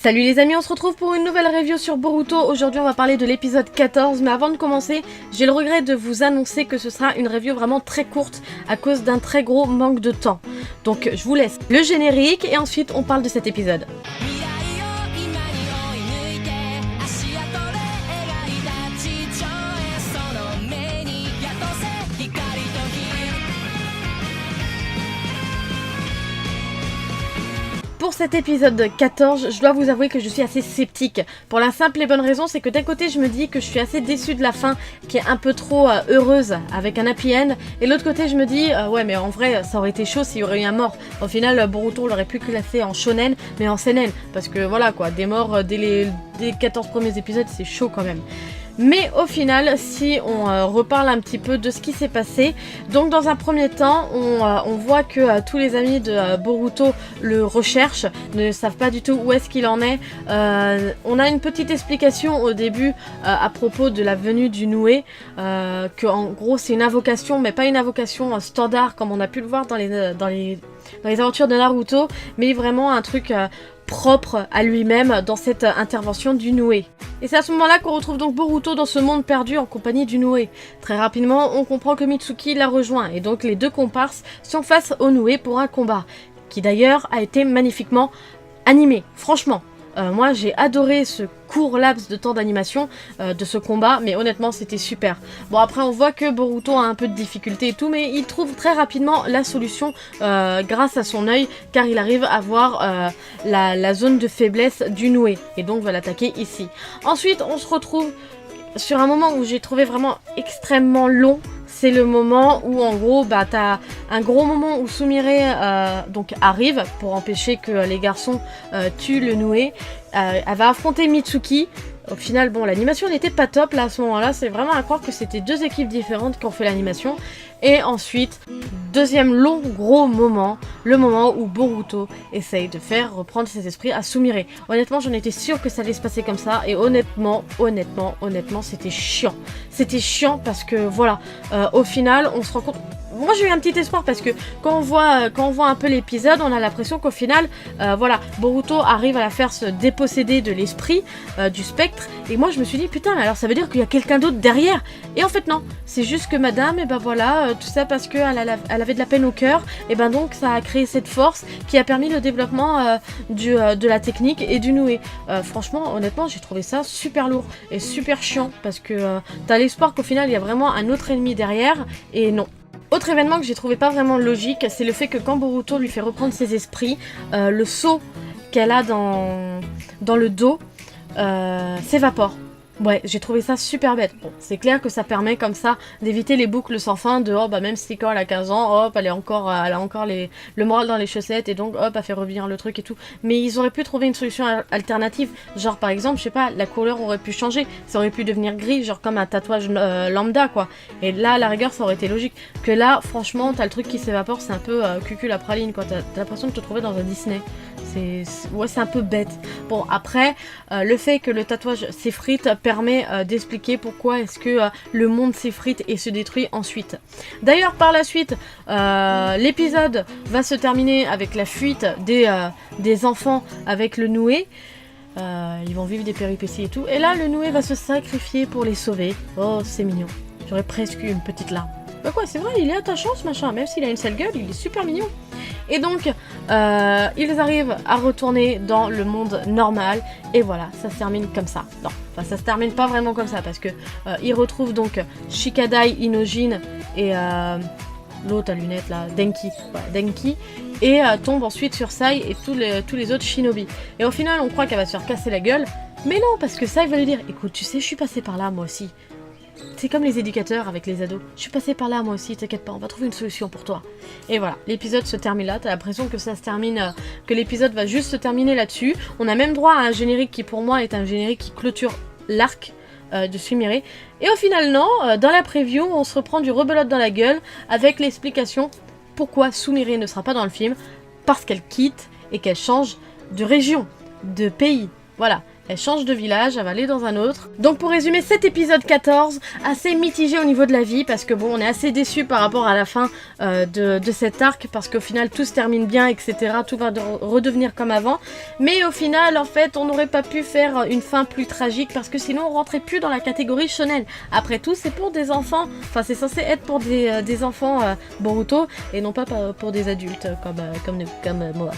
Salut les amis, on se retrouve pour une nouvelle review sur Boruto. Aujourd'hui on va parler de l'épisode 14, mais avant de commencer, j'ai le regret de vous annoncer que ce sera une review vraiment très courte à cause d'un très gros manque de temps. Donc je vous laisse le générique et ensuite on parle de cet épisode. Pour cet épisode 14, je dois vous avouer que je suis assez sceptique. Pour la simple et bonne raison, c'est que d'un côté je me dis que je suis assez déçue de la fin, qui est un peu trop heureuse, avec un happy end. Et l'autre côté je me dis, ouais mais en vrai ça aurait été chaud s'il y aurait eu un mort. Au final Boruto l'aurait plus classé en shonen, mais en seinen. Parce que voilà quoi, des morts dès les 14 premiers épisodes c'est chaud quand même. Mais au final, si on reparle un petit peu de ce qui s'est passé, donc dans un premier temps, on voit que tous les amis de Boruto le recherchent, ne savent pas du tout où est-ce qu'il en est. On a une petite explication au début à propos de la venue du Noué, que en gros c'est une invocation, mais pas une invocation standard comme on a pu le voir dans les aventures de Naruto, mais vraiment un truc propre à lui-même dans cette intervention du Noué. Et c'est à ce moment-là qu'on retrouve donc Boruto dans ce monde perdu en compagnie du Noué. Très rapidement, on comprend que Mitsuki l'a rejoint, et donc les deux comparses sont face au Noué pour un combat, qui d'ailleurs a été magnifiquement animé, franchement. Moi j'ai adoré ce court laps de temps d'animation de ce combat, mais honnêtement c'était super. Bon après on voit que Boruto a un peu de difficulté et tout, mais il trouve très rapidement la solution grâce à son œil, car il arrive à voir la zone de faiblesse du Noué, et donc va l'attaquer ici. Ensuite on se retrouve sur un moment où j'ai trouvé vraiment extrêmement long. C'est le moment où en gros t'as un gros moment où Sumire donc arrive pour empêcher que les garçons tuent le Noué. Elle va affronter Mitsuki. Au final bon l'animation n'était pas top là à ce moment là, c'est vraiment à croire que c'était deux équipes différentes qui ont fait l'animation. Et ensuite, deuxième long gros moment, le moment où Boruto essaye de faire reprendre ses esprits à Sumire. Honnêtement j'en étais sûre que ça allait se passer comme ça, et honnêtement c'était chiant. C'était chiant parce que voilà, au final on se rend compte... Moi j'ai eu un petit espoir parce que quand on voit un peu l'épisode, on a l'impression qu'au final, voilà, Boruto arrive à la faire se déposséder de l'esprit du spectre. Et moi je me suis dit putain, alors ça veut dire qu'il y a quelqu'un d'autre derrière. Et en fait non, c'est juste que madame, et ben voilà, tout ça parce qu'elle avait de la peine au cœur. Et ben donc ça a créé cette force qui a permis le développement de la technique et du Noué. Franchement, honnêtement, j'ai trouvé ça super lourd et super chiant parce que t'as l'espoir qu'au final il y a vraiment un autre ennemi derrière, et non. Autre événement que j'ai trouvé pas vraiment logique, c'est le fait que quand Boruto lui fait reprendre ses esprits, le seau qu'elle a dans le dos s'évapore. Ouais, j'ai trouvé ça super bête. Bon, c'est clair que ça permet comme ça d'éviter les boucles sans fin de oh bah même si quand elle a 15 ans, hop, elle a encore le moral dans les chaussettes, et donc hop, elle fait revenir le truc et tout. Mais ils auraient pu trouver une solution alternative, genre par exemple, je sais pas, la couleur aurait pu changer, ça aurait pu devenir gris, genre comme un tatouage lambda quoi. Et là, à la rigueur, ça aurait été logique. Que là, franchement, t'as le truc qui s'évapore, c'est un peu cucul à praline quoi. T'as l'impression de te trouver dans un Disney. C'est un peu bête. Bon après, le fait que le tatouage s'effrite permet d'expliquer pourquoi est-ce que le monde s'effrite et se détruit ensuite. D'ailleurs par la suite, l'épisode va se terminer avec la fuite des enfants avec le Noué. Ils vont vivre des péripéties et tout. Et là le Noué va se sacrifier pour les sauver. Oh c'est mignon. J'aurais presque eu une petite larme. Bah quoi, c'est vrai, il est attachant ce machin. Même s'il a une sale gueule, il est super mignon. Et donc, ils arrivent à retourner dans le monde normal. Et voilà, ça se termine comme ça. Non, enfin ça se termine pas vraiment comme ça. Parce que ils retrouvent donc Shikadai, Inojin et l'autre à lunettes là, Denki. Voilà, Denki. Et tombe ensuite sur Sai et tous les autres shinobi. Et au final, on croit qu'elle va se faire casser la gueule. Mais non, parce que Sai va lui dire, écoute, tu sais, je suis passée par là moi aussi. C'est comme les éducateurs avec les ados. Je suis passée par là moi aussi, t'inquiète pas, on va trouver une solution pour toi. Et voilà, l'épisode se termine là, t'as l'impression que ça se termine, que l'épisode va juste se terminer là-dessus. On a même droit à un générique qui pour moi est un générique qui clôture l'arc de Sumire. Et au final non, dans la preview, on se reprend du rebelote dans la gueule avec l'explication pourquoi Sumire ne sera pas dans le film. Parce qu'elle quitte et qu'elle change de région, de pays. Voilà. elle change de village, elle va aller dans un autre. Donc pour résumer cet épisode 14, assez mitigé au niveau de la vie, parce que bon, on est assez déçus par rapport à la fin de cet arc, parce qu'au final tout se termine bien, etc. Tout va redevenir comme avant. Mais au final, en fait, on n'aurait pas pu faire une fin plus tragique, parce que sinon on rentrait plus dans la catégorie shonen. Après tout, c'est pour des enfants, enfin c'est censé être pour des enfants Boruto, et non pas pour des adultes comme moi.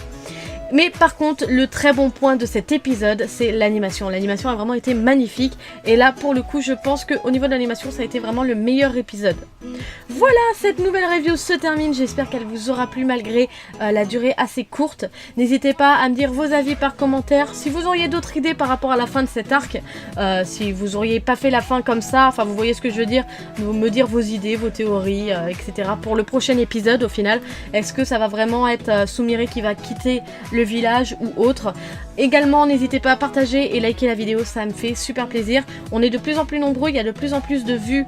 Mais par contre, le très bon point de cet épisode, c'est l'animation. L'animation a vraiment été magnifique. Et là, pour le coup, je pense qu'au niveau de l'animation, ça a été vraiment le meilleur épisode. Voilà, cette nouvelle review se termine. J'espère qu'elle vous aura plu malgré la durée assez courte. N'hésitez pas à me dire vos avis par commentaire. Si vous auriez d'autres idées par rapport à la fin de cet arc, si vous auriez pas fait la fin comme ça, enfin vous voyez ce que je veux dire, me dire vos idées, vos théories, etc. pour le prochain épisode au final. Est-ce que ça va vraiment être Sumire qui va quitter le village ou autre? Également, n'hésitez pas à partager et liker la vidéo, ça me fait super plaisir. On est de plus en plus nombreux, il y a de plus en plus de vues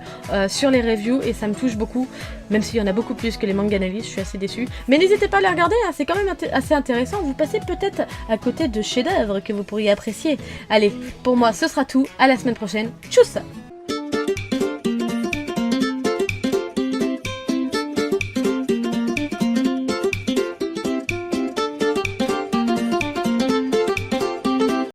sur les reviews et ça me touche beaucoup, même s'il y en a beaucoup plus que les mangas analyses, je suis assez déçue. Mais n'hésitez pas à les regarder, hein, c'est quand même assez intéressant, vous passez peut-être à côté de chefs-d'œuvre que vous pourriez apprécier. Allez, pour moi ce sera tout, à la semaine prochaine, tchuss!